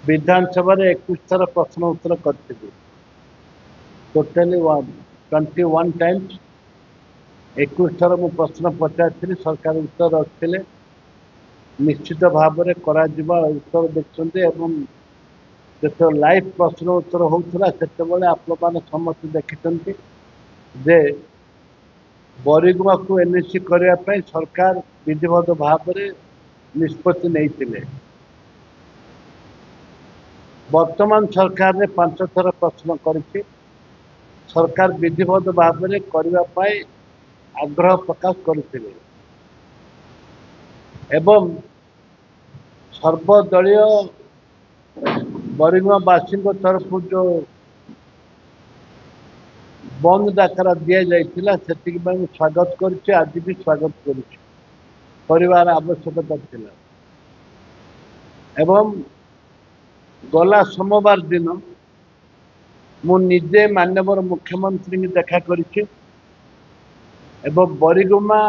विधानसभा 21 थर प्रश्न उत्तर करी टोटाली 21 टाइम्स 21 थर मु प्रश्न पचारि सरकार उत्तर रखिले निश्चित भाव में उत्तर देखते जो लाइव प्रश्न उत्तर होता से आप समस्त देखते जे बरिगुमा को एनएससी करने सरकार विधिवत भाव में निष्पत्ति नहीं। वर्तमान सरकार ने 5 थर प्रश्न करी सरकार विधिवत भाव में करने आग्रह प्रकाश करते एवं सर्वदलीय बरिगुमावासी तरफ जो बंद डाकरा दि जाइए से स्वागत कर आज भी स्वागत कर आवश्यकता थी एवं गला सोमवार दिन मु निजे माननीय मुख्यमंत्री की देखा करी बरिगुमा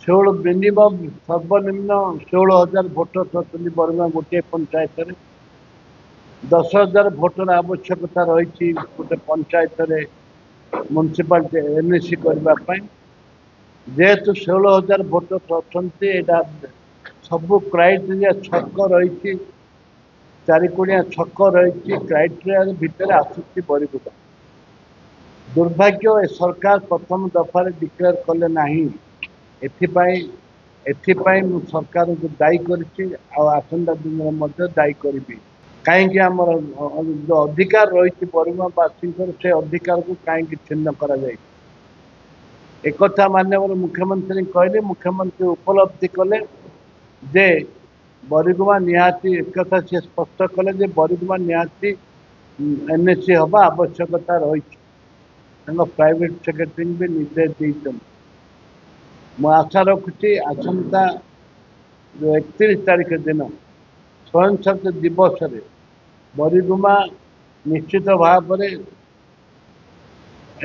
16 मिनिमम सर्वनिम्न 16,000 भोटर अच्छा बरिगुमा गोटे पंचायत 10,000 भोटर आवश्यकता रही गोटे पंचायत म्युनिसिपालिटी एनएससी करने जेहेतु 16,000 भोटर अच्छा सबू क्राइटेरिया छक रही 4 कोणिया छक रही क्राइटेरिया भितर आसुची बरिगुमा दुर्भाग्य ए सरकार प्रथम दफार डिक्लेयर कले नहीं एथिपाई मु सरकार को दायी करसंता दिन में दायी करी कहीं आमर जो अधिकार रही बरिगुमावासी से अधिकार को कहीं छिन्न करा एक माननीय मुख्यमंत्री कहले मुख्यमंत्री उपलब्धि कले जे बरिगुमा निहाती एक सी स्पष्ट कले जे बरिगुमा निहाती एनएससी हवा आवश्यकता रही प्राइवेट सेक्रेटरी भी निर्देश देते मु आशा रखुची आसंता जो 31 तारीख दिन स्वयं शासित दिवस रे बरिगुमा निश्चित भाव में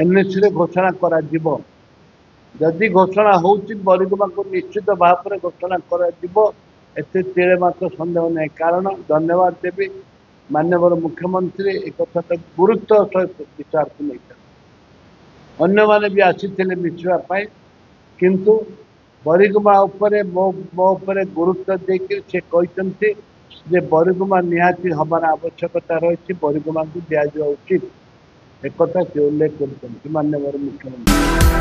एनएससी घोषणा करा जिवो जदि घोषणा हो बरिगुमा को निश्चित भाव में घोषणा कर मात्र सन्देह नहीं कारण धन्यवाद देवी माननीय मुख्यमंत्री एक गुरुत्व सहित विचार को नहीं अन्य माने भी आसी मिसापी किंतु बरिगुमा मो गुरुत्व देकर से कहते जे बरिगुमा निहाती हमार आवश्यकता रही बरिगुमा को दिजा उचित एक से उल्लेख कर माननीय मुख्यमंत्री।